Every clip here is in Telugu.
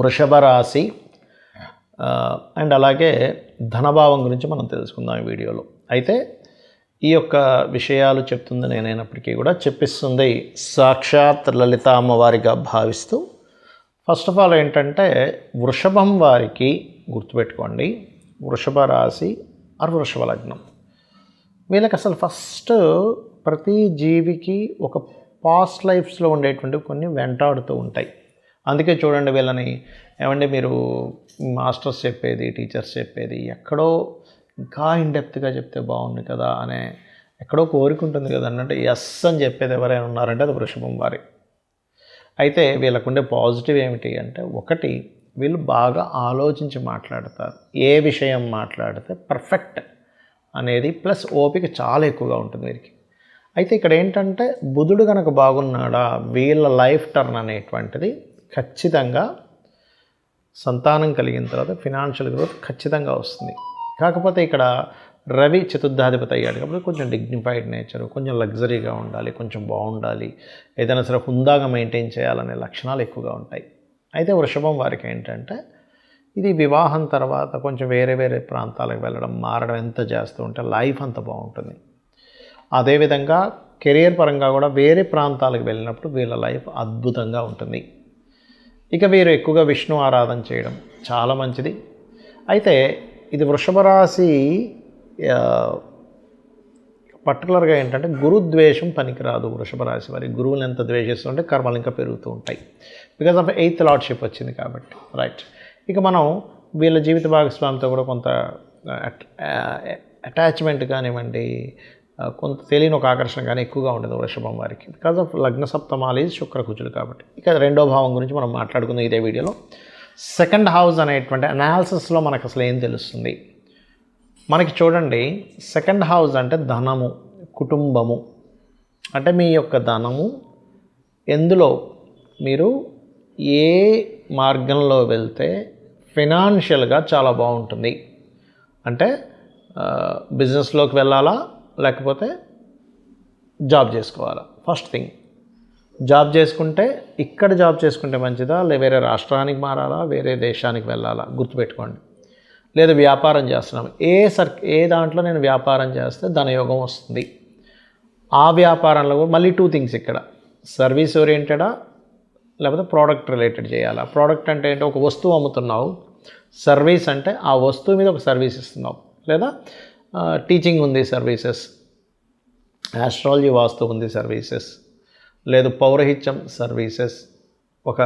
వృషభ రాశి అండ్ అలాగే ధనభావం గురించి మనం తెలుసుకుందాం ఈ వీడియోలో. అయితే ఈ యొక్క విషయాలు చెప్తుంది నేనైనప్పటికీ కూడా చెప్పిస్తుంది సాక్షాత్ లలిత అమ్మవారిగా భావిస్తూ, ఫస్ట్ ఆఫ్ ఆల్ ఏంటంటే వృషభం వారికి గుర్తుపెట్టుకోండి, వృషభ రాశి ఆర్ వృషభ లగ్నం, వీళ్ళకి అసలు ఫస్ట్ ప్రతి జీవికి ఒక పాస్ట్ లైఫ్స్లో ఉండేటువంటి కొన్ని వెంటాడుతూ ఉంటాయి. అందుకే చూడండి వీళ్ళని ఏమంటే మీరు మాస్టర్స్ చెప్పేది, టీచర్స్ చెప్పేది ఎక్కడో ఇంకా ఇన్డెప్త్గా చెప్తే బాగుంది కదా అనే ఎక్కడో కోరికుంటుంది కదా అన్నట్టు ఎస్ అని చెప్పేది ఎవరైనా ఉన్నారంటే అది వృషభం వారి. అయితే వీళ్ళకుండే పాజిటివ్ ఏమిటి అంటే, ఒకటి వీళ్ళు బాగా ఆలోచించి మాట్లాడతారు, ఏ విషయం మాట్లాడితే పర్ఫెక్ట్ అనేది, ప్లస్ ఓపిక చాలా ఎక్కువగా ఉంటుంది వీరికి. అయితే ఇక్కడ ఏంటంటే బుధుడు కనుక బాగున్నాడా వీళ్ళ లైఫ్ టర్న్ అనేటువంటిది ఖచ్చితంగా సంతానం కలిగిన తర్వాత ఫినాన్షియల్ గ్రోత్ ఖచ్చితంగా వస్తుంది. కాకపోతే ఇక్కడ రవి చతుర్థాధిపతి అయ్యాడు కాబట్టి కొంచెం డిగ్నిఫైడ్ నేచరు, కొంచెం లగ్జరీగా ఉండాలి, కొంచెం బాగుండాలి, ఏదైనా సరే హుందాగా మెయింటైన్ చేయాలనే లక్షణాలు ఎక్కువగా ఉంటాయి. అయితే వృషభం వారికి ఏంటంటే ఇది వివాహం తర్వాత కొంచెం వేరే వేరే ప్రాంతాలకు వెళ్ళడం, మారడం ఎంత చేస్తూ ఉంటే లైఫ్ అంత బాగుంటుంది. అదేవిధంగా కెరియర్ పరంగా కూడా వేరే ప్రాంతాలకు వెళ్ళినప్పుడు వీళ్ళ లైఫ్ అద్భుతంగా ఉంటుంది. ఇక వీరు ఎక్కువగా విష్ణు ఆరాధన చేయడం చాలా మంచిది. అయితే ఇది వృషభ రాశి పర్టికులర్గా ఏంటంటే గురుద్వేషం పనికిరాదు. వృషభ రాశి వారి గురువుని ఎంత ద్వేషిస్తుంటే కర్మలు ఇంకా పెరుగుతూ ఉంటాయి, బికాజ్ ఆఫ్ 8th లార్డ్షిప్ వచ్చింది కాబట్టి. రైట్, ఇక మనం వీళ్ళ జీవిత భాగస్వామితో కూడా కొంత అటాచ్మెంట్ కానివ్వండి, కొంత తెలియని ఒక ఆకర్షణ కానీ ఎక్కువగా ఉంటుంది వృషభం వారికి, బికాజ్ ఆఫ్ లగ్న సప్తమాలు శుక్రకుజులు కాబట్టి. ఇక రెండో భావం గురించి మనం మాట్లాడుకుందాం ఇదే వీడియోలో. సెకండ్ హౌస్ అనేటువంటి అనాలిసిస్లో మనకు అసలు ఏం తెలుస్తుంది మనకి చూడండి. సెకండ్ హౌస్ అంటే ధనము, కుటుంబము, అంటే మీ యొక్క ధనము ఎందులో మీరు ఏ మార్గంలో వెళ్తే ఫినాన్షియల్గా చాలా బాగుంటుంది. అంటే బిజినెస్లోకి వెళ్ళాలా లేకపోతే జాబ్ చేసుకోవాలా. ఫస్ట్ థింగ్, జాబ్ చేసుకుంటే ఇక్కడ జాబ్ చేసుకుంటే మంచిదా, వేరే రాష్ట్రానికి మారాలా, వేరే దేశానికి వెళ్ళాలా, గుర్తుపెట్టుకోండి. లేదా వ్యాపారం చేస్తున్నాం, ఏ దాంట్లో నేను వ్యాపారం చేస్తే ధనయోగం వస్తుంది, ఆ వ్యాపారంలో కూడా మళ్ళీ 2 థింగ్స్ ఇక్కడ, సర్వీస్ ఓరియంటెడా లేకపోతే ప్రోడక్ట్ రిలేటెడ్ చేయాలా. ప్రోడక్ట్ అంటే ఏంటో ఒక వస్తువు అమ్ముతున్నావు, సర్వీస్ అంటే ఆ వస్తువు మీద ఒక సర్వీస్ ఇస్తున్నావు, లేదా టీచింగ్ ఉంది సర్వీసెస్, ఆస్ట్రాలజీ వాస్తు ఉంది సర్వీసెస్, లేదు పౌరహిత్యం సర్వీసెస్, ఒక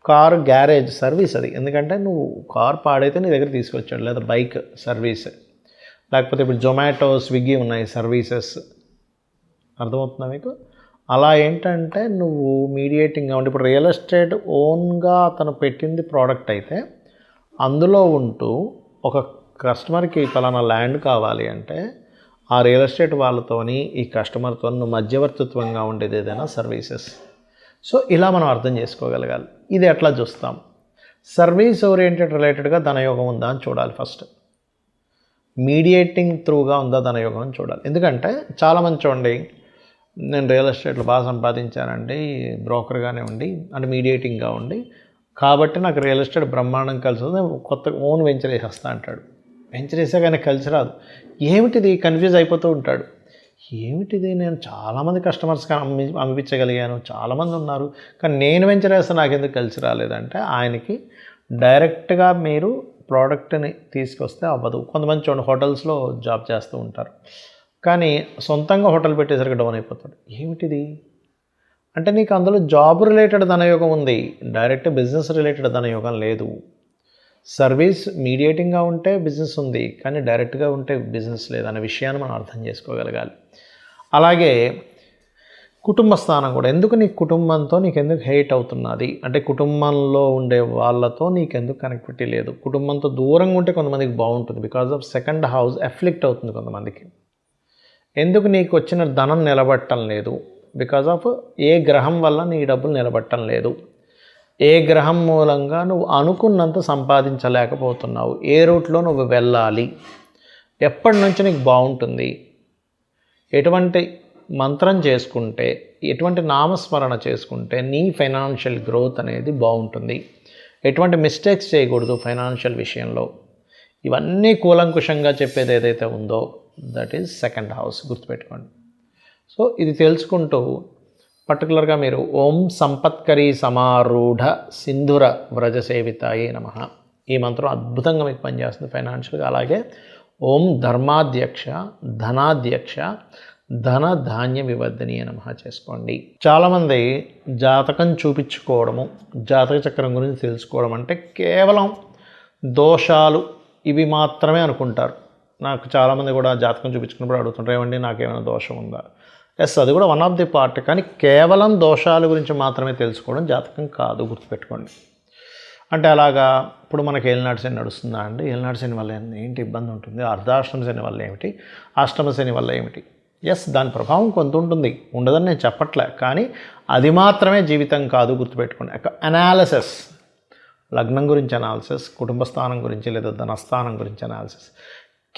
కారు గ్యారేజ్ సర్వీస్ అది, ఎందుకంటే నువ్వు కార్ పాడైతే నీ దగ్గర తీసుకొచ్చాడు, లేదా బైక్ సర్వీస్, లేకపోతే ఇప్పుడు జొమాటో స్విగ్గీ ఉన్నాయి సర్వీసెస్, అర్థమవుతుందా మీకు? అలా ఏంటంటే నువ్వు మీడియేటింగ్గా ఉండి, ఇప్పుడు రియల్ ఎస్టేట్ ఓన్గా అతను పెట్టింది ప్రోడక్ట్ అయితే అందులో ఉంటూ ఒక కస్టమర్కి పలానా ల్యాండ్ కావాలి అంటే ఆ రియల్ ఎస్టేట్ వాళ్ళతోని ఈ కస్టమర్తో నువ్వు మధ్యవర్తిత్వంగా ఉండేది ఏదైనా సర్వీసెస్. సో ఇలా మనం అర్థం చేసుకోగలగాలి. ఇది ఎట్లా చూస్తాం, సర్వీస్ ఓరియంటెడ్ రిలేటెడ్గా ధనయోగం ఉందా అని చూడాలి. ఫస్ట్ మీడియేటింగ్ త్రూగా ఉందా ధనయోగం అని చూడాలి. ఎందుకంటే చాలామంది చూడండి, నేను రియల్ ఎస్టేట్లో బాగా సంపాదించానండి, బ్రోకర్గానే ఉండి అంటే మీడియేటింగ్గా ఉండి, కాబట్టి నాకు రియల్ ఎస్టేట్ బ్రహ్మాండం కలిసి వస్తుంది, కొత్త ఓన్ వెంచర్ వేసేస్తా అంటాడు. వెంచర్ వేసా కానీ కలిసి రాదు. ఏమిటిది కన్ఫ్యూజ్ అయిపోతూ ఉంటాడు. ఏమిటిది, నేను చాలామంది కస్టమర్స్కి అమ్మిపించగలిగాను, చాలామంది ఉన్నారు, కానీ నేను వెంచర్ వేస్తే నాకెందుకు కలిసి రాలేదంటే ఆయనకి డైరెక్ట్గా మీరు ప్రోడక్ట్ని తీసుకొస్తే అవ్వదు. కొంతమంది చూడండి హోటల్స్లో జాబ్ చేస్తూ ఉంటారు, కానీ సొంతంగా హోటల్ పెట్టేసరికి డౌన్ అయిపోతాడు. ఏమిటిది అంటే నీకు అందులో జాబ్ రిలేటెడ్ ధనయోగం ఉంది, డైరెక్ట్ బిజినెస్ రిలేటెడ్ ధనయోగం లేదు. సర్వీస్ మీడియేటింగ్గా ఉంటే బిజినెస్ ఉంది, కానీ డైరెక్ట్గా ఉంటే బిజినెస్ లేదనే విషయాన్ని మనం అర్థం చేసుకోగలగాలి. అలాగే కుటుంబ స్థానం కూడా, ఎందుకు నీ కుటుంబంతో నీకెందుకు హెయిట్ అవుతున్నది అంటే కుటుంబంలో ఉండే వాళ్ళతో నీకెందుకు కనెక్టివిటీ లేదు. కుటుంబంతో దూరంగా ఉంటే కొంతమందికి బాగుంటుంది, because of second house afflict అవుతుంది కొంతమందికి. ఎందుకు నీకు వచ్చిన ధనం నిలబట్టడం లేదు, బికాజ్ ఆఫ్ ఏ గ్రహం వల్ల నీ డబ్బులు నిలబట్టడం లేదు, ఏ గ్రహం మూలంగా నువ్వు అనుకున్నంత సంపాదించలేకపోతున్నావు, ఏ రూట్లో నువ్వు వెళ్ళాలి, ఎప్పటి నుంచి నీకు బాగుంటుంది, ఎటువంటి మంత్రం చేసుకుంటే, ఎటువంటి నామస్మరణ చేసుకుంటే నీ ఫైనాన్షియల్ గ్రోత్ అనేది బాగుంటుంది. ఎటువంటి మిస్టేక్స్ చేయకూడదు ఫైనాన్షియల్ విషయంలో. ఇవన్నీ కూలంకుషంగా చెప్పేది ఏదైతే ఉందో దట్ ఈజ్ సెకండ్ హౌస్, గుర్తుపెట్టుకోండి. సో ఇది తెలుసుకుంటూ పర్టికులర్గా మీరు ఓం సంపత్కరీ సమారూఢ సింధుర వ్రజ సేవితాయే నమః, ఈ మంత్రం అద్భుతంగా మీకు పనిచేస్తుంది ఫైనాన్షియల్గా. అలాగే ఓం ధర్మాధ్యక్ష ధనాధ్యక్ష ధన ధాన్య వివర్ధనీయ నమః చేసుకోండి. చాలామంది జాతకం చూపించుకోవడము, జాతక చక్రం గురించి తెలుసుకోవడం అంటే కేవలం దోషాలు ఇవి మాత్రమే అనుకుంటారు. నాకు చాలామంది కూడా జాతకం చూపించుకున్నప్పుడు అడుగుతుంటారు, ఏమండి నాకేమైనా దోషం ఉందా? ఎస్, అది కూడా వన్ ఆఫ్ ది పార్ట్. కానీ కేవలం దోషాల గురించి మాత్రమే తెలుసుకోవడం జాతకం కాదు, గుర్తుపెట్టుకోండి. అంటే అలాగా ఇప్పుడు మనకి ఏలినాటి శని నడుస్తుందా అండి? ఏలినాటి శని వల్ల ఏంటి ఇబ్బంది ఉంటుంది? అర్ధాష్టమ శని వల్ల ఏమిటి? అష్టమ శని వల్ల ఏమిటి? ఎస్, దాని ప్రభావం కొంత ఉంటుంది, ఉండదని నేను చెప్పట్లే. కానీ అది మాత్రమే జీవితం కాదు, గుర్తుపెట్టుకోండి. అనాలిసిస్, లగ్నం గురించి అనాలిసిస్, కుటుంబ స్థానం గురించి లేదా ధనస్థానం గురించి అనాలిసిస్.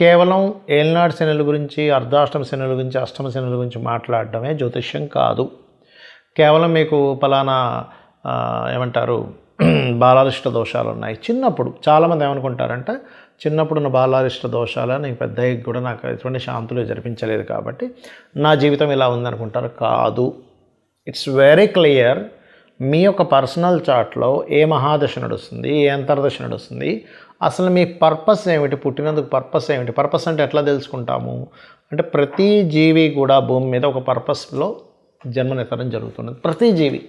కేవలం ఏలినాటి శనుల గురించి, అర్ధాష్టమ శనుల గురించి, అష్టమ శనుల గురించి మాట్లాడడమే జ్యోతిష్యం కాదు. కేవలం మీకు పలానా ఏమంటారు బాలారిష్ట దోషాలు ఉన్నాయి చిన్నప్పుడు, చాలామంది ఏమనుకుంటారంటే చిన్నప్పుడు ఉన్న బాలారిష్ట దోషాలు నీకు పెద్ద కూడా నాకు ఎటువంటి శాంతులు జరిపించలేదు కాబట్టి నా జీవితం ఇలా ఉందనుకుంటారు. కాదు, ఇట్స్ వెరీ క్లియర్. మీ యొక్క పర్సనల్ చార్ట్లో ఏ మహాదశ నడుస్తుంది, ఏ అంతర్దశ నడుస్తుంది, అసలు మీ పర్పస్ ఏమిటి, పుట్టినందుకు పర్పస్ ఏమిటి. పర్పస్ అంటే ఎట్లా తెలుసుకుంటాము అంటే ప్రతి జీవి కూడా భూమి మీద ఒక పర్పస్లో జన్మనెత్తడం జరుగుతుంది, ప్రతి జీవి.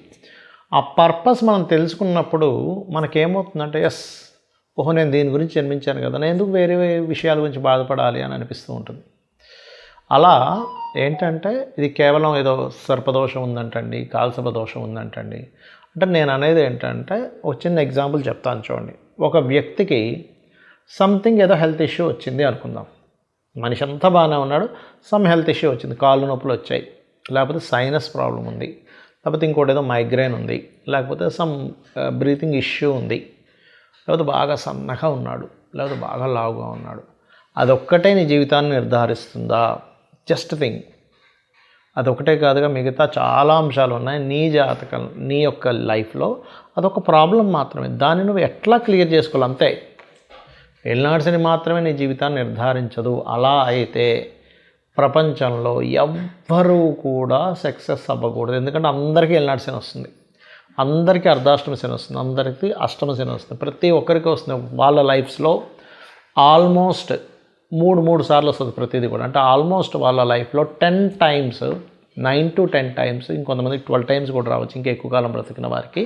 ఆ పర్పస్ మనం తెలుసుకున్నప్పుడు మనకేమవుతుందంటే ఎస్, ఓహో నేను దీని గురించి జన్మించాను కదా, నేను ఎందుకు వేరే విషయాల గురించి బాధపడాలి అని అనిపిస్తూ ఉంటుంది. అలా ఏంటంటే ఇది కేవలం ఏదో సర్పదోషం ఉందంటండి, కాల్సర్ప దోషం ఉందంటండి. అంటే నేను అనేది ఏంటంటే ఒక చిన్న ఎగ్జాంపుల్ చెప్తాను చూడండి. ఒక వ్యక్తికి సంథింగ్ ఏదో హెల్త్ ఇష్యూ వచ్చింది అనుకుందాం. మనిషి అంతా బాగానే ఉన్నాడు, సమ్ హెల్త్ ఇష్యూ వచ్చింది, కాళ్ళు నొప్పులు వచ్చాయి, లేకపోతే సైనస్ ప్రాబ్లం ఉంది, లేకపోతే ఇంకోటి ఏదో మైగ్రేన్ ఉంది, లేకపోతే సమ్ బ్రీతింగ్ ఇష్యూ ఉంది, లేకపోతే బాగా సన్నగా ఉన్నాడు, లేకపోతే బాగా లావుగా ఉన్నాడు. అదొక్కటే నీ జీవితాన్ని నిర్ధారిస్తుందా? Just thing. అదొకటే కాదుగా మిగతా చాలా అంశాలు ఉన్నాయి నీ జాతకం, నీ యొక్క లైఫ్లో. అదొక ప్రాబ్లం మాత్రమే, దాన్ని నువ్వు ఎట్లా క్లియర్ చేసుకోవాలి అంతే. ఏలినాటి మాత్రమే నీ జీవితాన్ని నిర్ధారించదు. అలా అయితే ప్రపంచంలో ఎవ్వరూ కూడా సక్సెస్ అవ్వకూడదు. ఎందుకంటే అందరికీ ఏలినాటి శని వస్తుంది, అందరికీ అర్ధాష్టమ శని వస్తుంది, అందరికీ అష్టమ శని వస్తుంది, ప్రతి ఒక్కరికి వస్తుంది. వాళ్ళ లైఫ్స్లో ఆల్మోస్ట్ మూడు సార్లు వస్తుంది ప్రతిదీ కూడా. అంటే ఆల్మోస్ట్ వాళ్ళ లైఫ్లో 10 times, 9 to 10 times, ఇంకొంతమందికి 12 times కూడా రావచ్చు, ఇంకా ఎక్కువ కాలం బ్రతికిన వారికి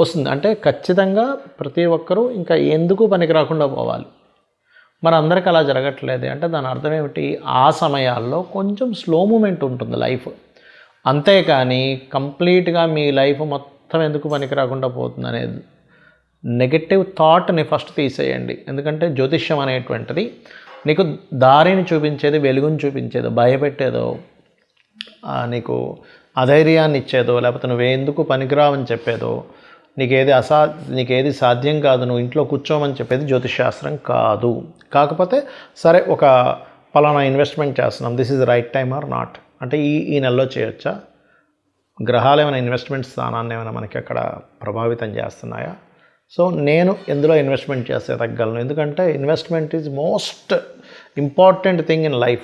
వస్తుంది. అంటే ఖచ్చితంగా ప్రతి ఒక్కరూ ఇంకా ఎందుకు పనికి రాకుండా పోవాలి. మరి అందరికీ అలా జరగట్లేదు అంటే దాని అర్థం ఏమిటి? ఆ సమయాల్లో కొంచెం స్లో మూమెంట్ ఉంటుంది లైఫ్, అంతేకాని కంప్లీట్గా మీ లైఫ్ మొత్తం ఎందుకు పనికి రాకుండా పోతుంది అనేది నెగటివ్ థాట్ని ఫస్ట్ తీసేయండి. ఎందుకంటే జ్యోతిష్యం అనేటువంటిది నీకు దారిని చూపించేది, వెలుగుని చూపించేదో, భయపెట్టేదో, నీకు అధైర్యాన్ని ఇచ్చేదో, లేకపోతే నువ్వెందుకు పనికిరావని చెప్పేదో, నీకేది సాధ్యం కాదు, నువ్వు ఇంట్లో కూర్చోమని చెప్పేది జ్యోతిషాస్త్రం కాదు. కాకపోతే సరే ఒక పలానా ఇన్వెస్ట్మెంట్ చేస్తున్నాం, this is right time or not, అంటే ఈ నెలలో చేయొచ్చా, గ్రహాలు ఏమైనా ఇన్వెస్ట్మెంట్ స్థానాన్ని ఏమైనా మనకి అక్కడ ప్రభావితం చేస్తున్నాయా, సో నేను ఎందులో ఇన్వెస్ట్మెంట్ చేస్తే తగ్గలను. ఎందుకంటే investment is most important thing in life.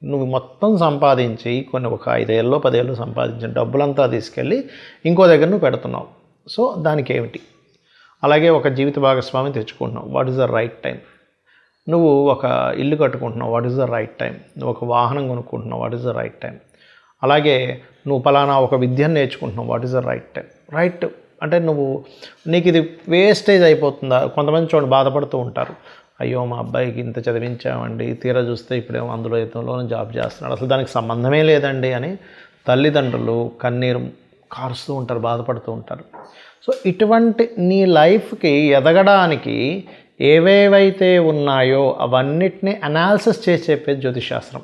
నువ్వు మొత్తం సంపాదించి ఒక 5 ఏళ్ళలో 10 ఏళ్ళు సంపాదించిన డబ్బులంతా తీసుకెళ్ళి ఇంకో దగ్గర నువ్వు పెడుతున్నావు, సో దానికి ఏమిటి? అలాగే ఒక జీవిత భాగస్వామిని తెచ్చుకుంటున్నావు, what is the right time? నువ్వు ఒక ఇల్లు కట్టుకుంటున్నావు, what is the right time? నువ్వు ఒక వాహనం కొనుక్కుంటున్నావు, what is the right time? అలాగే నువ్వు పలానా ఒక విద్యను నేర్చుకుంటున్నావు, what is the right time? Right అంటే నీకు ఇది వేస్టేజ్ అయిపోతుందా? కొంతమంది చూడండి బాధపడుతూ ఉంటారు, అయ్యో మా అబ్బాయికి ఇంత చదివించామండి, తీరా చూస్తే ఇప్పుడేమో అందులో ఇతరులోనే జాబ్ చేస్తున్నాడు, అసలు దానికి సంబంధమే లేదండి అని తల్లిదండ్రులు కన్నీరు కారుస్తూ ఉంటారు, బాధపడుతూ ఉంటారు. సో ఇటువంటి నీ లైఫ్కి ఎదగడానికి ఏవేవైతే ఉన్నాయో అవన్నిటిని అనాలిసిస్ చేసి చెప్పేది జ్యోతిషాస్త్రం.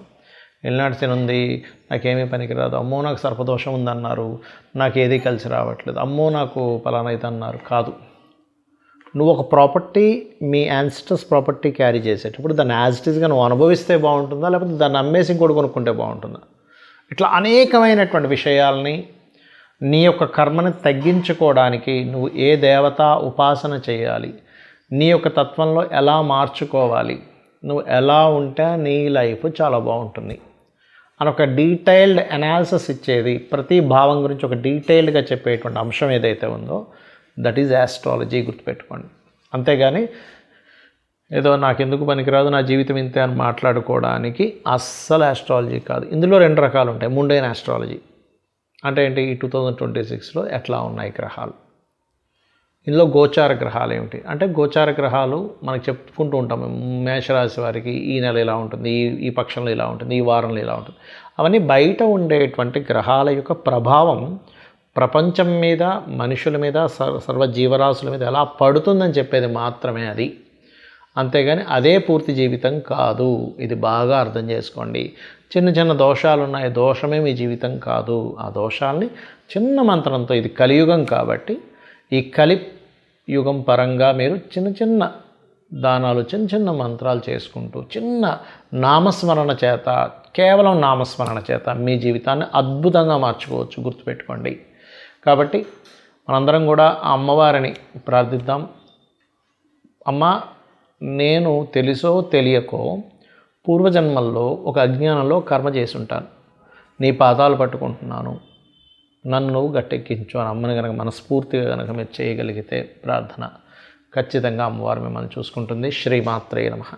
ఏలినాటి శని ఉంది, నాకేమీ పనికిరాదు, అమ్మో నాకు సర్పదోషం ఉందన్నారు, నాకు ఏది కలిసి రావట్లేదు, అమ్మో నాకు పలానా అయితే అన్నారు. కాదు, నువ్వు ఒక ప్రాపర్టీ, మీ యాన్సిస్టర్స్ ప్రాపర్టీ క్యారీ చేసేటప్పుడు దాన్ని యాజ్ ఇట్ ఈస్గా నువ్వు అనుభవిస్తే బాగుంటుందా, లేకపోతే దాన్ని అమ్మేసి ఇంకోటి కొనుక్కుంటే బాగుంటుందా? ఇట్లా అనేకమైనటువంటి విషయాల్ని నీ యొక్క కర్మని తగ్గించుకోవడానికి నువ్వు ఏ దేవత ఉపాసన చేయాలి, నీ యొక్క తత్వంలో ఎలా మార్చుకోవాలి, నువ్వు ఎలా ఉంటే నీ లైఫ్ చాలా బాగుంటుంది అని ఒక డీటెయిల్డ్ అనాలిసిస్ ఇచ్చేది, ప్రతి భావం గురించి ఒక డీటెయిల్డ్గా చెప్పేటువంటి అంశం ఏదైతే ఉందో దట్ ఈజ్ యాస్ట్రాలజీ. గుర్తుపెట్టుకోండి. అంతేగాని ఏదో నాకెందుకు పనికిరాదు, నా జీవితం ఇంతే అని మాట్లాడుకోవడానికి అస్సలు ఆస్ట్రాలజీ కాదు. ఇందులో 2 రకాలు ఉంటాయి. ముండైన ఆస్ట్రాలజీ అంటే ఏంటి, ఈ 2026లో ఎట్లా ఉన్నాయి గ్రహాలు, ఇందులో గోచార గ్రహాలు ఏమిటి అంటే, గోచార గ్రహాలు మనకు చెప్పుకుంటూ ఉంటాం. మేషరాశి వారికి ఈ నెల ఇలా ఉంటుంది, ఈ పక్షంలో ఇలా ఉంటుంది, ఈ వారంలో ఇలా ఉంటుంది. అవన్నీ బయట ఉండేటువంటి గ్రహాల యొక్క ప్రభావం ప్రపంచం మీద, మనుషుల మీద, సర్వ జీవరాశుల మీద ఎలా పడుతుందని చెప్పేది మాత్రమే అది. అంతేగాని అదే పూర్తి జీవితం కాదు. ఇది బాగా అర్థం చేసుకోండి. చిన్న చిన్న దోషాలు ఉన్నాయి, దోషమే మీ జీవితం కాదు. ఆ దోషాల్ని చిన్న మంత్రంతో, ఇది కలియుగం కాబట్టి ఈ కలియుగం పరంగా మీరు చిన్న చిన్న దానాలు, చిన్న చిన్న మంత్రాలు చేసుకుంటూ, చిన్న నామస్మరణ చేత, కేవలం నామస్మరణ చేత మీ జీవితాన్ని అద్భుతంగా మార్చుకోవచ్చు. గుర్తుపెట్టుకోండి. కాబట్టి మనందరం కూడా ఆ అమ్మవారిని ప్రార్థిద్దాం. అమ్మ, నేను తెలుసో తెలియకో పూర్వజన్మల్లో ఒక అజ్ఞానంలో కర్మ చేసి ఉంటాను, నీ పాదాలు పట్టుకుంటున్నాను, నన్ను నువ్వు గట్టెక్కించు అని అమ్మని కనుక మనస్ఫూర్తిగా కనుక మీరు చేయగలిగితే ప్రార్థన, ఖచ్చితంగా అమ్మవారు మిమ్మల్ని చూసుకుంటుంది. శ్రీమాత్రే నమః.